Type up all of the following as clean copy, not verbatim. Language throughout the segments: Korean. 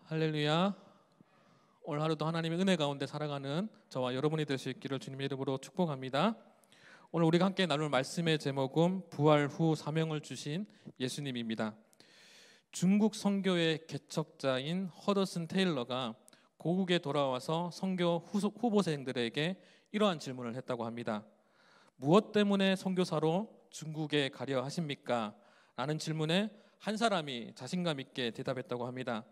할렐루야. 오늘 하루도 하나님의 은혜 가운데 살아가는 저와 여러분이 될 수 있기를 주님의 이름으로 축복합니다. 오늘 우리가 함께 나눌 말씀의 제목은 부활 후 사명을 주신 예수님입니다. 중국 선교의 개척자인 허더슨 테일러가 고국에 돌아와서 선교 후보생들에게 이러한 질문을 했다고 합니다. 무엇 때문에 선교사로 중국에 가려 하십니까? 라는 질문에 한 사람이 자신감 있게 대답했다고 합니다.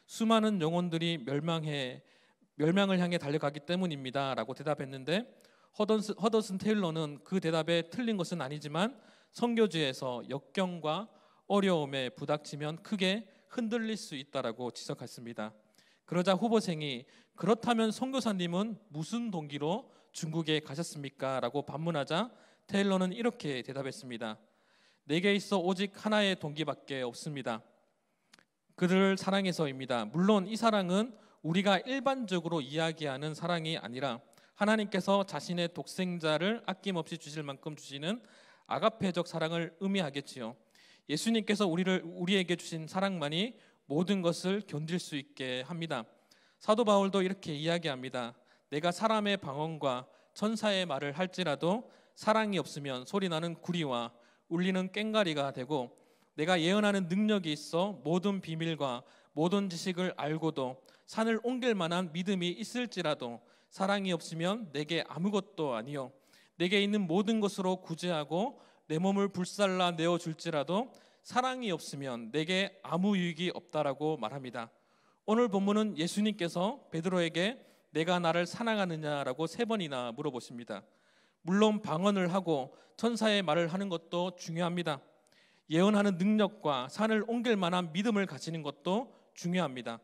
수많은 영혼들이 멸망을 향해 달려가기 때문입니다 라고 대답했는데, 허더슨 테일러는 그 대답에 틀린 것은 아니지만 선교지에서 역경과 어려움에 부닥치면 크게 흔들릴 수 있다라고 지적했습니다. 그러자 후보생이 그렇다면 선교사님은 무슨 동기로 중국에 가셨습니까? 라고 반문하자 테일러는 이렇게 대답했습니다. 내게 있어 오직 하나의 동기밖에 없습니다. 그들을 사랑해서입니다. 물론 이 사랑은 우리가 일반적으로 이야기하는 사랑이 아니라 하나님께서 자신의 독생자를 아낌없이 주실 만큼 주시는 아가페적 사랑을 의미하겠지요. 예수님께서 우리에게 주신 사랑만이 모든 것을 견딜 수 있게 합니다. 사도 바울도 이렇게 이야기합니다. 내가 사람의 방언과 천사의 말을 할지라도 사랑이 없으면 소리나는 구리와 울리는 꽹과리가 되고, 내가 예언하는 능력이 있어 모든 비밀과 모든 지식을 알고도 산을 옮길 만한 믿음이 있을지라도 사랑이 없으면 내게 아무것도 아니요, 내게 있는 모든 것으로 구제하고 내 몸을 불살라 내어줄지라도 사랑이 없으면 내게 아무 유익이 없다라고 말합니다. 오늘 본문은 예수님께서 베드로에게 내가 나를 사랑하느냐라고 3번이나 물어보십니다. 물론 방언을 하고 천사의 말을 하는 것도 중요합니다. 예언하는 능력과 산을 옮길 만한 믿음을 가지는 것도 중요합니다.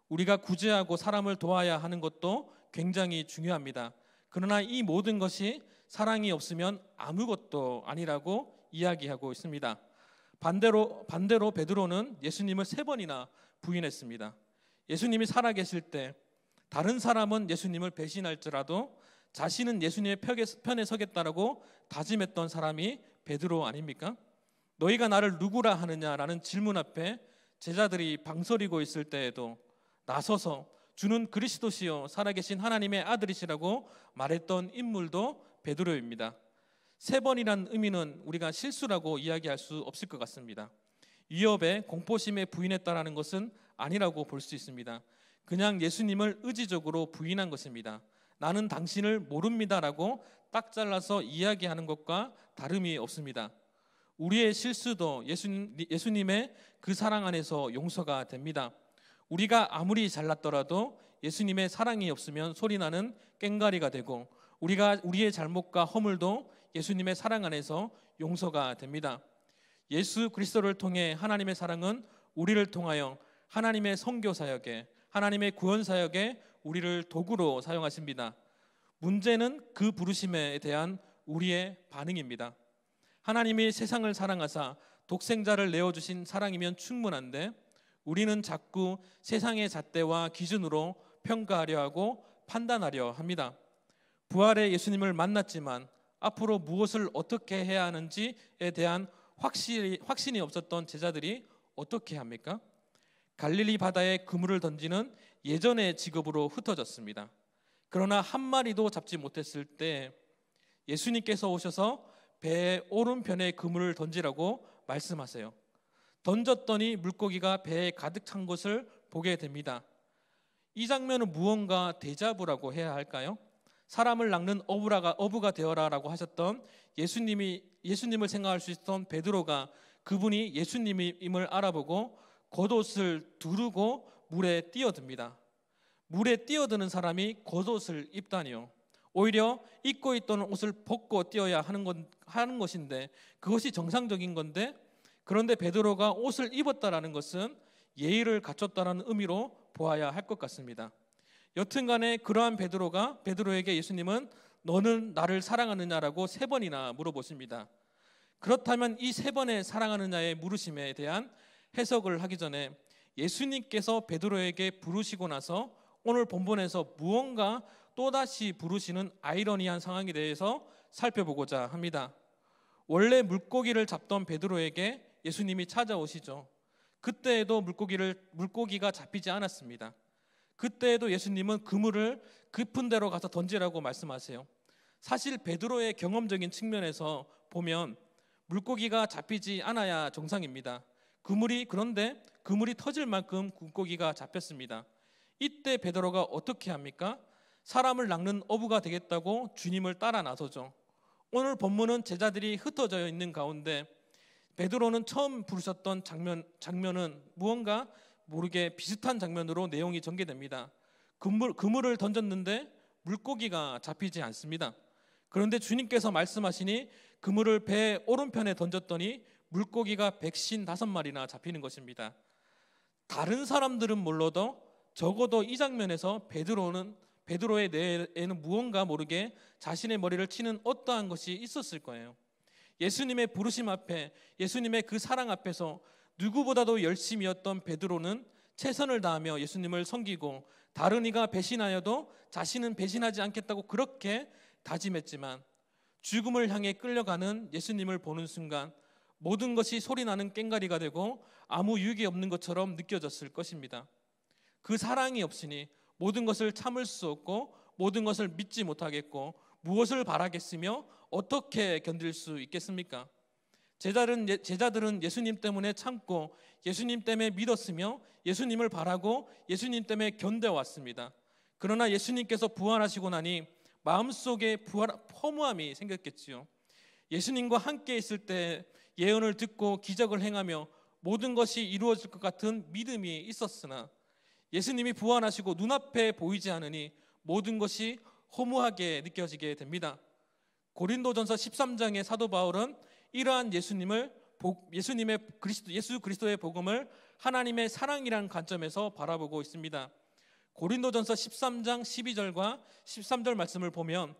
우리가 구제하고 사람을 도와야 하는 것도 굉장히 중요합니다. 그러나 이 모든 것이 사랑이 없으면 아무것도 아니라고 이야기하고 있습니다. 반대로 베드로는 예수님을 3번이나 부인했습니다. 예수님이 살아계실 때 다른 사람은 예수님을 배신할지라도 자신은 예수님의 편에 서겠다라고 다짐했던 사람이 베드로 아닙니까? 너희가 나를 누구라 하느냐라는 질문 앞에 제자들이 방설이고 있을 때에도 나서서 주는 그리스도시요 살아계신 하나님의 아들이시라고 말했던 인물도 베드로입니다. 3번이란 의미는 우리가 실수라고 이야기할 수 없을 것 같습니다. 위협에 공포심에 부인했다라는 것은 아니라고 볼 수 있습니다. 그냥 예수님을 의지적으로 부인한 것입니다. 나는 당신을 모릅니다라고 딱 잘라서 이야기하는 것과 다름이 없습니다. 우리의 실수도 예수님의 그 사랑 안에서 용서가 됩니다. 우리가 아무리 잘났더라도 예수님의 사랑이 없으면 소리나는 꽹과리가 되고, 우리의 잘못과 허물도 예수님의 사랑 안에서 용서가 됩니다. 예수 그리스도를 통해 하나님의 사랑은 우리를 통하여 하나님의 선교 사역에, 하나님의 구원 사역에 우리를 도구로 사용하십니다. 문제는 그 부르심에 대한 우리의 반응입니다. 하나님이 세상을 사랑하사 독생자를 내어주신 사랑이면 충분한데, 우리는 자꾸 세상의 잣대와 기준으로 평가하려 하고 판단하려 합니다. 부활의 예수님을 만났지만 앞으로 무엇을 어떻게 해야 하는지에 대한 확신이 없었던 제자들이 어떻게 합니까? 갈릴리 바다에 그물을 던지는 예전의 직업으로 흩어졌습니다. 그러나 한 마리도 잡지 못했을 때 예수님께서 오셔서 배의 오른편에 그물을 던지라고 말씀하세요. 던졌더니 물고기가 배에 가득 찬 것을 보게 됩니다. 이 장면은 무언가 데자부라고 해야 할까요? 사람을 낚는 어부가 되어라라고 하셨던 예수님을 생각할 수 있었던 베드로가 그분이 예수님임을 알아보고 겉옷을 두르고 물에 뛰어듭니다. 물에 뛰어드는 사람이 겉옷을 입다니요. 오히려 입고 있던 옷을 벗고 뛰어야 하는 것인데, 그것이 정상적인 건데, 그런데 베드로가 옷을 입었다라는 것은 예의를 갖췄다라는 의미로 보아야 할 것 같습니다. 여튼간에 그러한 베드로에게 예수님은 너는 나를 사랑하느냐라고 3번이나 물어보십니다. 그렇다면 이 3번의 사랑하느냐의 물으심에 대한 해석을 하기 전에 예수님께서 베드로에게 부르시고 나서 오늘 본문에서 무언가 또다시 부르시는 아이러니한 상황에 대해서 살펴보고자 합니다. 원래 물고기를 잡던 베드로에게 예수님이 찾아오시죠. 그때에도 물고기가 잡히지 않았습니다. 그때에도 예수님은 그물을 깊은 데로 가서 던지라고 말씀하세요. 사실 베드로의 경험적인 측면에서 보면 물고기가 잡히지 않아야 정상입니다. 그런데 그물이 터질 만큼 물고기가 잡혔습니다. 이때 베드로가 어떻게 합니까? 사람을 낚는 어부가 되겠다고 주님을 따라 나서죠. 오늘 본문은 제자들이 흩어져 있는 가운데 베드로는 처음 부르셨던 장면은 무언가 모르게 비슷한 장면으로 내용이 전개됩니다. 그물을 던졌는데 물고기가 잡히지 않습니다. 그런데 주님께서 말씀하시니 그물을 배 오른편에 던졌더니 물고기가 155마리나 잡히는 것입니다. 다른 사람들은 몰라도 적어도 이 장면에서 베드로의 뇌에는 무언가 모르게 자신의 머리를 치는 어떠한 것이 있었을 거예요. 예수님의 부르심 앞에, 예수님의 그 사랑 앞에서 누구보다도 열심이었던 베드로는 최선을 다하며 예수님을 섬기고 다른 이가 배신하여도 자신은 배신하지 않겠다고 그렇게 다짐했지만 죽음을 향해 끌려가는 예수님을 보는 순간 모든 것이 소리나는 꽹과리가 되고 아무 유익이 없는 것처럼 느껴졌을 것입니다. 그 사랑이 없으니 모든 것을 참을 수 없고 모든 것을 믿지 못하겠고 무엇을 바라겠으며 어떻게 견딜 수 있겠습니까? 제자들은 예수님 때문에 참고 예수님 때문에 믿었으며 예수님을 바라고 예수님 때문에 견뎌왔습니다. 그러나 예수님께서 부활하시고 나니 마음속에 허무함이 생겼겠지요. 예수님과 함께 있을 때 예언을 듣고 기적을 행하며 모든 것이 이루어질 것 같은 믿음이 있었으나 예수님이 부활하시고 눈앞에 보이지 않으니 모든 것이 허무하게 느껴지게 됩니다. 고린도전서 13장의 사도 바울은 이러한 예수 그리스도의 복음을 하나님의 사랑이라는 관점에서 바라보고 있습니다. 고린도전서 13장 12절과 13절 말씀을 보면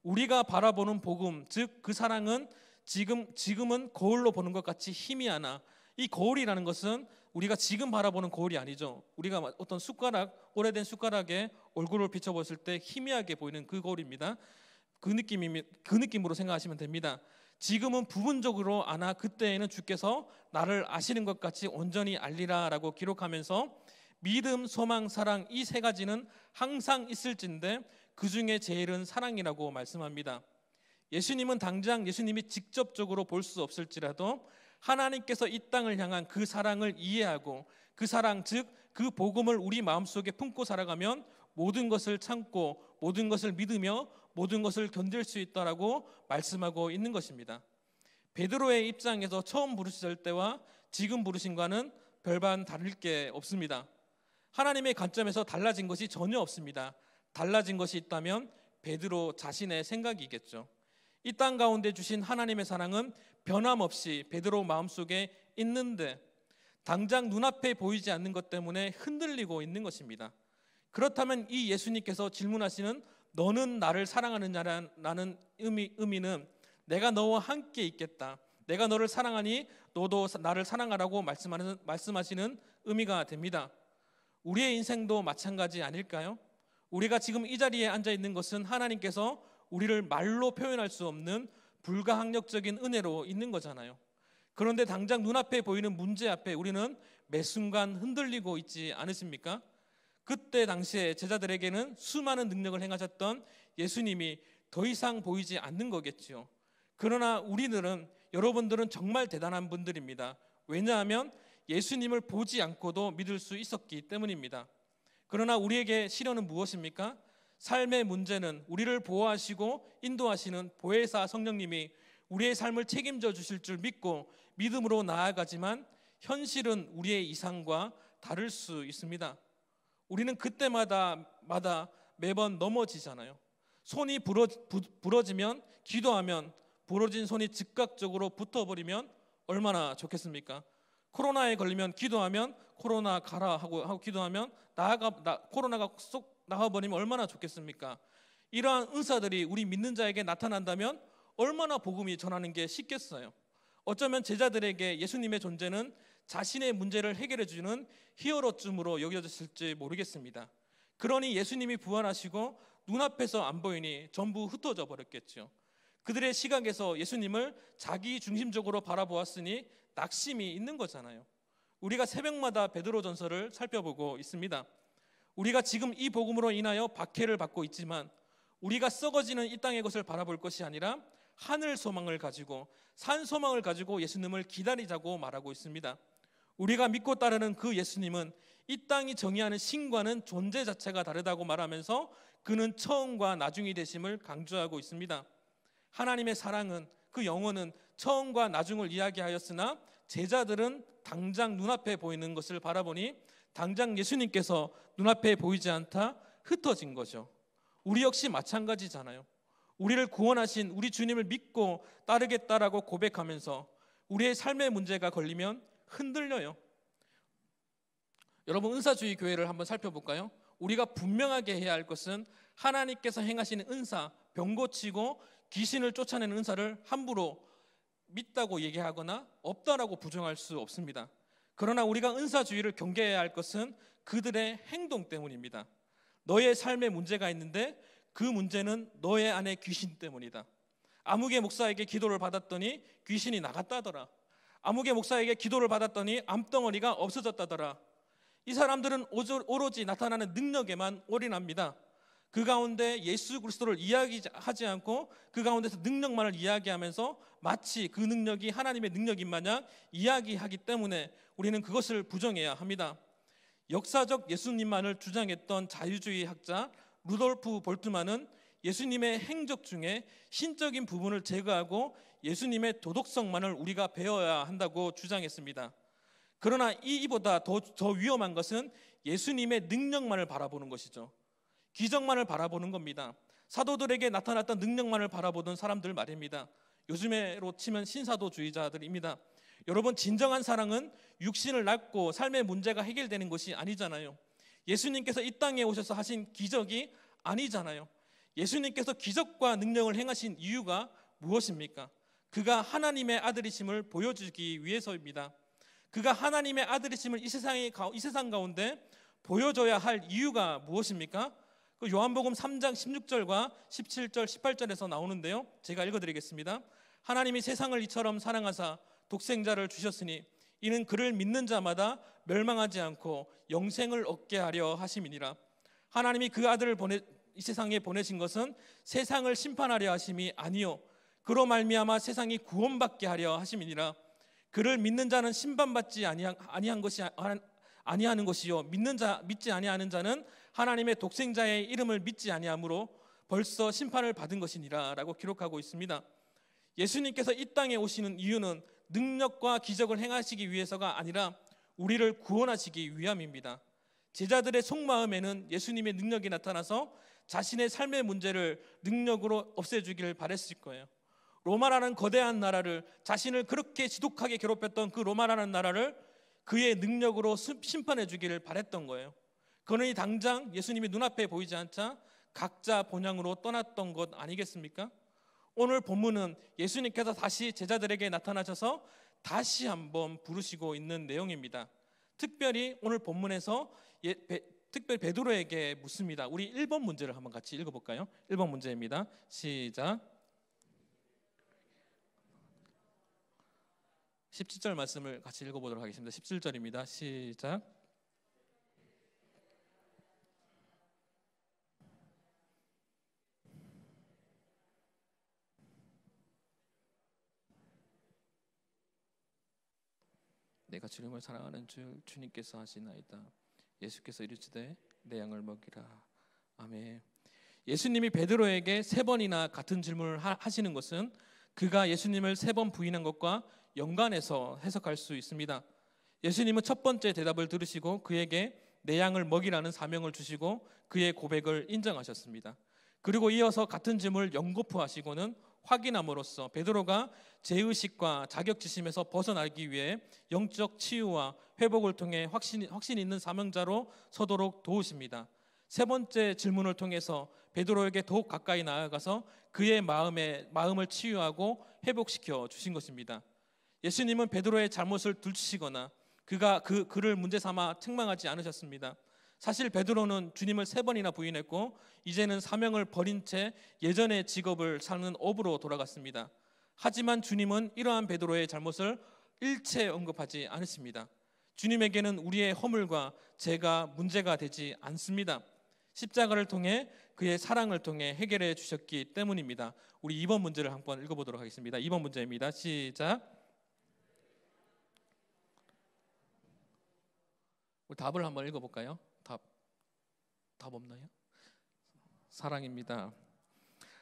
우리가 바라보는 복음, 즉 그 사랑은 지금은 거울로 보는 것 같이 희미하나, 이 거울이라는 것은 우리가 지금 바라보는 거울이 아니죠. 우리가 어떤 오래된 숟가락에 얼굴을 비춰봤을 때 희미하게 보이는 그 거울입니다. 그 느낌으로 생각하시면 됩니다. 지금은 부분적으로 아나 그때에는 주께서 나를 아시는 것 같이 온전히 알리라 라고 기록하면서 믿음, 소망, 사랑 이 세 가지는 항상 있을진데 그 중에 제일은 사랑이라고 말씀합니다. 예수님은 당장 예수님이 직접적으로 볼 수 없을지라도 하나님께서 이 땅을 향한 그 사랑을 이해하고 그 사랑 즉 그 복음을 우리 마음속에 품고 살아가면 모든 것을 참고 모든 것을 믿으며 모든 것을 견딜 수 있다라고 말씀하고 있는 것입니다. 베드로의 입장에서 처음 부르실 때와 지금 부르신과는 별반 다를 게 없습니다. 하나님의 관점에서 달라진 것이 전혀 없습니다. 달라진 것이 있다면 베드로 자신의 생각이겠죠. 이 땅 가운데 주신 하나님의 사랑은 변함없이 베드로 마음속에 있는데 당장 눈앞에 보이지 않는 것 때문에 흔들리고 있는 것입니다. 그렇다면 이 예수님께서 질문하시는 너는 나를 사랑하느냐라는 의미는 내가 너와 함께 있겠다, 내가 너를 사랑하니 너도 나를 사랑하라고 말씀하시는 의미가 됩니다. 우리의 인생도 마찬가지 아닐까요? 우리가 지금 이 자리에 앉아 있는 것은 하나님께서 우리를 말로 표현할 수 없는 불가항력적인 은혜로 있는 거잖아요. 그런데 당장 눈앞에 보이는 문제 앞에 우리는 매 순간 흔들리고 있지 않으십니까? 그때 당시에 제자들에게는 수많은 능력을 행하셨던 예수님이 더 이상 보이지 않는 거겠지요. 그러나 여러분들은 정말 대단한 분들입니다. 왜냐하면 예수님을 보지 않고도 믿을 수 있었기 때문입니다. 그러나 우리에게 시련은 무엇입니까? 삶의 문제는 우리를 보호하시고 인도하시는 보혜사 성령님이 우리의 삶을 책임져 주실 줄 믿고 믿음으로 나아가지만 현실은 우리의 이상과 다를 수 있습니다. 우리는 그때마다 매번 넘어지잖아요. 손이 부러지면 기도하면 부러진 손이 즉각적으로 붙어버리면 얼마나 좋겠습니까? 코로나에 걸리면 기도하면 코로나 가라 하고 기도하면 코로나가 쏙 나와버리면 얼마나 좋겠습니까? 이러한 은사들이 우리 믿는 자에게 나타난다면 얼마나 복음이 전하는 게 쉽겠어요. 어쩌면 제자들에게 예수님의 존재는 자신의 문제를 해결해 주는 히어로쯤으로 여겨졌을지 모르겠습니다. 그러니 예수님이 부활하시고 눈앞에서 안 보이니 전부 흩어져 버렸겠죠. 그들의 시각에서 예수님을 자기 중심적으로 바라보았으니 낙심이 있는 거잖아요. 우리가 새벽마다 베드로전서를 살펴보고 있습니다. 우리가 지금 이 복음으로 인하여 박해를 받고 있지만 우리가 썩어지는 이 땅의 것을 바라볼 것이 아니라 하늘 소망을 가지고 산 소망을 가지고 예수님을 기다리자고 말하고 있습니다. 우리가 믿고 따르는 그 예수님은 이 땅이 정의하는 신과는 존재 자체가 다르다고 말하면서 그는 처음과 나중이 되심을 강조하고 있습니다. 하나님의 사랑은, 그 영혼은 처음과 나중을 이야기하였으나 제자들은 당장 눈앞에 보이는 것을 바라보니 당장 예수님께서 눈앞에 보이지 않다 흩어진 거죠. 우리 역시 마찬가지잖아요. 우리를 구원하신 우리 주님을 믿고 따르겠다라고 고백하면서 우리의 삶의 문제가 걸리면 흔들려요. 여러분, 은사주의 교회를 한번 살펴볼까요? 우리가 분명하게 해야 할 것은 하나님께서 행하시는 은사, 병 고치고 귀신을 쫓아내는 은사를 함부로 믿다고 얘기하거나 없다라고 부정할 수 없습니다. 그러나 우리가 은사주의를 경계해야 할 것은 그들의 행동 때문입니다. 너의 삶에 문제가 있는데 그 문제는 너의 안에 귀신 때문이다. 아무개 목사에게 기도를 받았더니 귀신이 나갔다더라. 아무개 목사에게 기도를 받았더니 암덩어리가 없어졌다더라. 이 사람들은 오로지 나타나는 능력에만 올인합니다. 그 가운데 예수 그리스도를 이야기하지 않고 그 가운데서 능력만을 이야기하면서 마치 그 능력이 하나님의 능력인 마냥 이야기하기 때문에 우리는 그것을 부정해야 합니다. 역사적 예수님만을 주장했던 자유주의 학자 루돌프 볼트만은 예수님의 행적 중에 신적인 부분을 제거하고 예수님의 도덕성만을 우리가 배워야 한다고 주장했습니다. 그러나 이보다 더 위험한 것은 예수님의 능력만을 바라보는 것이죠. 기적만을 바라보는 겁니다. 사도들에게 나타났던 능력만을 바라보던 사람들 말입니다. 요즘에로 치면 신사도주의자들입니다. 여러분, 진정한 사랑은 육신을 낳고 삶의 문제가 해결되는 것이 아니잖아요. 예수님께서 이 땅에 오셔서 하신 기적이 아니잖아요. 예수님께서 기적과 능력을 행하신 이유가 무엇입니까? 그가 하나님의 아들이심을 보여주기 위해서입니다. 그가 하나님의 아들이심을 이 세상 가운데 보여줘야 할 이유가 무엇입니까? 그 요한복음 3장 16절과 17절, 18절에서 나오는데요. 제가 읽어드리겠습니다. 하나님이 세상을 이처럼 사랑하사 독생자를 주셨으니 이는 그를 믿는 자마다 멸망하지 않고 영생을 얻게 하려 하심이니라. 하나님이 그 아들을 이 세상에 보내신 것은 세상을 심판하려 하심이 아니요 그로 말미암아 세상이 구원받게 하려 하심이니라. 그를 믿는 자는 심판받지 아니하는 것이요 믿지 아니하는 자는 하나님의 독생자의 이름을 믿지 아니하므로 벌써 심판을 받은 것이니라 라고 기록하고 있습니다. 예수님께서 이 땅에 오시는 이유는 능력과 기적을 행하시기 위해서가 아니라 우리를 구원하시기 위함입니다. 제자들의 속마음에는 예수님의 능력이 나타나서 자신의 삶의 문제를 능력으로 없애주기를 바랬을 거예요. 로마라는 거대한 나라를, 자신을 그렇게 지독하게 괴롭혔던 그 로마라는 나라를 그의 능력으로 심판해 주기를 바랬던 거예요. 그러니 당장 예수님이 눈앞에 보이지 않자 각자 본향으로 떠났던 것 아니겠습니까? 오늘 본문은 예수님께서 다시 제자들에게 나타나셔서 다시 한번 부르시고 있는 내용입니다. 특별히 오늘 본문에서 특별히 베드로에게 묻습니다. 우리 1번 문제를 한번 같이 읽어볼까요? 1번 문제입니다. 시작. 17절 말씀을 같이 읽어보도록 하겠습니다. 17절입니다. 시작. 내가 주님을 사랑하는 줄 주님께서 하시나이다. 예수께서 이르시되 내 양을 먹이라. 아멘. 예수님이 베드로에게 3번이나 같은 질문을 하시는 것은 그가 예수님을 3번 부인한 것과 연관해서 해석할 수 있습니다. 예수님은 첫 번째 대답을 들으시고 그에게 내 양을 먹이라는 사명을 주시고 그의 고백을 인정하셨습니다. 그리고 이어서 같은 질문을 연거푸하시고는 확인함으로써 베드로가 죄의식과 자격지심에서 벗어나기 위해 영적 치유와 회복을 통해 확신 있는 사명자로 서도록 도우십니다. 3번째 질문을 통해서 베드로에게 더욱 가까이 나아가서 그의 마음을 치유하고 회복시켜 주신 것입니다. 예수님은 베드로의 잘못을 들추시거나 그를 문제 삼아 책망하지 않으셨습니다. 사실 베드로는 주님을 3번이나 부인했고 이제는 사명을 버린 채 예전의 직업을 사는 업으로 돌아갔습니다. 하지만 주님은 이러한 베드로의 잘못을 일체 언급하지 않으십니다. 주님에게는 우리의 허물과 죄가 문제가 되지 않습니다. 십자가를 통해 그의 사랑을 통해 해결해 주셨기 때문입니다. 우리 2번 문제를 한번 읽어보도록 하겠습니다. 2번 문제입니다. 시작. 우리 답을 한번 읽어볼까요? 답 없나요? 사랑입니다.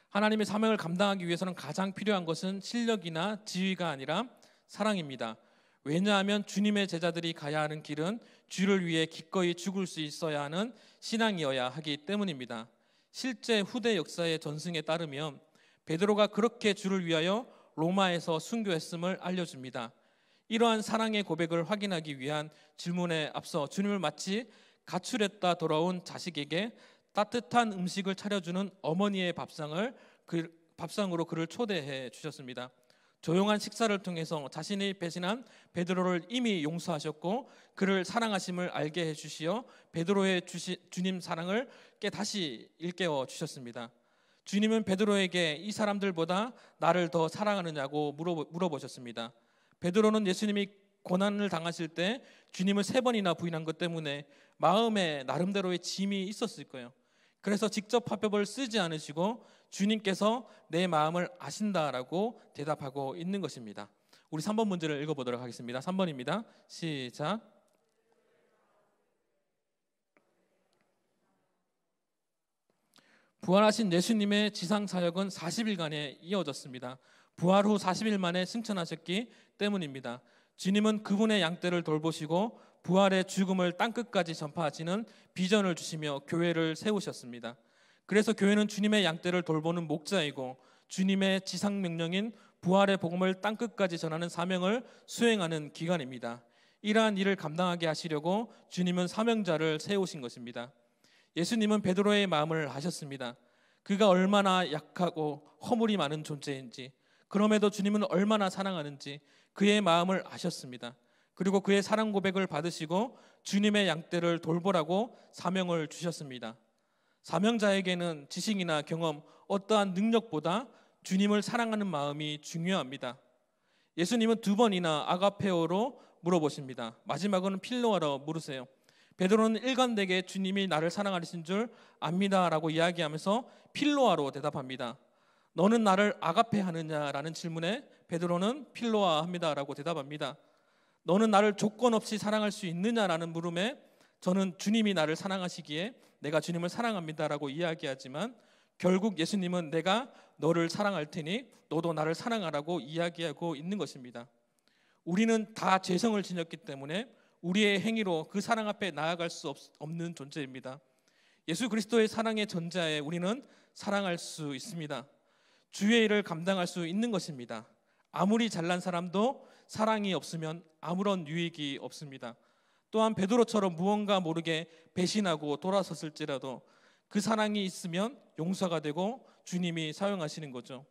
하나님의 사명을 감당하기 위해서는 가장 필요한 것은 실력이나 지위가 아니라 사랑입니다. 왜냐하면 주님의 제자들이 가야 하는 길은 주를 위해 기꺼이 죽을 수 있어야 하는 신앙이어야 하기 때문입니다. 실제 후대 역사의 전승에 따르면 베드로가 그렇게 주를 위하여 로마에서 순교했음을 알려줍니다. 이러한 사랑의 고백을 확인하기 위한 질문에 앞서 주님을 마치 가출했다 돌아온 자식에게 따뜻한 음식을 차려주는 어머니의 밥상으로 그를 초대해 주셨습니다. 조용한 식사를 통해서 자신이 배신한 베드로를 이미 용서하셨고 그를 사랑하심을 알게 해주시어 베드로의 주님 사랑을 다시 일깨워 주셨습니다. 주님은 베드로에게 이 사람들보다 나를 더 사랑하느냐고 물어보셨습니다. 베드로는 예수님이 고난을 당하실 때 주님을 3번이나 부인한 것 때문에 마음에 나름대로의 짐이 있었을 거예요. 그래서 직접 화법을 쓰지 않으시고 주님께서 내 마음을 아신다라고 대답하고 있는 것입니다. 우리 3번 문제를 읽어보도록 하겠습니다. 3번입니다. 시작. 부활하신 예수님의 지상 사역은 40일간에 이어졌습니다. 부활 후 40일 만에 승천하셨기 때문입니다. 주님은 그분의 양떼를 돌보시고 부활의 죽음을 땅끝까지 전파하시는 비전을 주시며 교회를 세우셨습니다. 그래서 교회는 주님의 양떼를 돌보는 목자이고 주님의 지상 명령인 부활의 복음을 땅끝까지 전하는 사명을 수행하는 기관입니다. 이러한 일을 감당하게 하시려고 주님은 사명자를 세우신 것입니다. 예수님은 베드로의 마음을 아셨습니다. 그가 얼마나 약하고 허물이 많은 존재인지, 그럼에도 주님은 얼마나 사랑하는지 그의 마음을 아셨습니다. 그리고 그의 사랑 고백을 받으시고 주님의 양떼를 돌보라고 사명을 주셨습니다. 사명자에게는 지식이나 경험, 어떠한 능력보다 주님을 사랑하는 마음이 중요합니다. 예수님은 2번이나 아가페오로 물어보십니다. 마지막으로는 필로아로 물으세요. 베드로는 일관되게 주님이 나를 사랑하신 줄 압니다라고 이야기하면서 필로아로 대답합니다. 너는 나를 아가페하느냐라는 질문에 베드로는 필로아합니다라고 대답합니다. 너는 나를 조건 없이 사랑할 수 있느냐라는 물음에 저는 주님이 나를 사랑하시기에 내가 주님을 사랑합니다라고 이야기하지만 결국 예수님은 내가 너를 사랑할 테니 너도 나를 사랑하라고 이야기하고 있는 것입니다. 우리는 다 죄성을 지녔기 때문에 우리의 행위로 그 사랑 앞에 나아갈 수 없는 존재입니다. 예수 그리스도의 사랑의 전자에 우리는 사랑할 수 있습니다. 주의 일을 감당할 수 있는 것입니다. 아무리 잘난 사람도 사랑이 없으면 아무런 유익이 없습니다. 또한 베드로처럼 무언가 모르게 배신하고 돌아섰을지라도 그 사랑이 있으면 용서가 되고 주님이 사용하시는 거죠.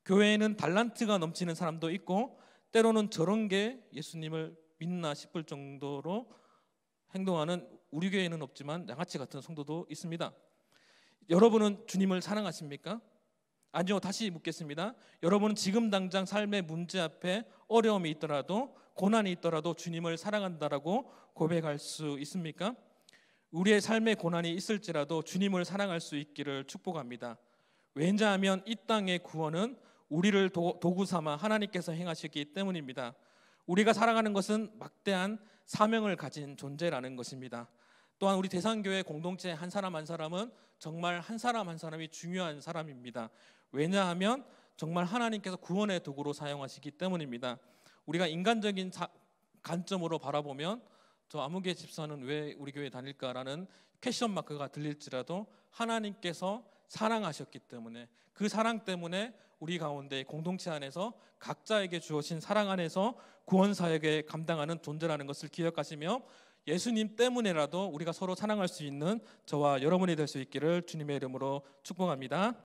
교회에는 달란트가 넘치는 사람도 있고 때로는 저런 게 예수님을 믿나 싶을 정도로 행동하는 우리 교회에는 없지만 양아치 같은 성도도 있습니다. 여러분은 주님을 사랑하십니까? 아니요, 다시 묻겠습니다. 여러분은 지금 당장 삶의 문제 앞에 어려움이 있더라도 고난이 있더라도 주님을 사랑한다라고 고백할 수 있습니까? 우리의 삶의 고난이 있을지라도 주님을 사랑할 수 있기를 축복합니다. 왜냐하면 이 땅의 구원은 우리를 도구 삼아 하나님께서 행하시기 때문입니다. 우리가 살아가는 것은 막대한 사명을 가진 존재라는 것입니다. 또한 우리 대상교회 공동체 한 사람 한 사람은 정말 한 사람 한 사람이 중요한 사람입니다. 왜냐하면 정말 하나님께서 구원의 도구로 사용하시기 때문입니다. 우리가 인간적인 관점으로 바라보면 저 아무개 집사는 왜 우리 교회에 다닐까라는 퀘션 마크가 들릴지라도 하나님께서 사랑하셨기 때문에 그 사랑 때문에 우리 가운데 공동체 안에서 각자에게 주어진 사랑 안에서 구원 사역에 감당하는 존재라는 것을 기억하시며 예수님 때문에라도 우리가 서로 사랑할 수 있는 저와 여러분이 될 수 있기를 주님의 이름으로 축복합니다.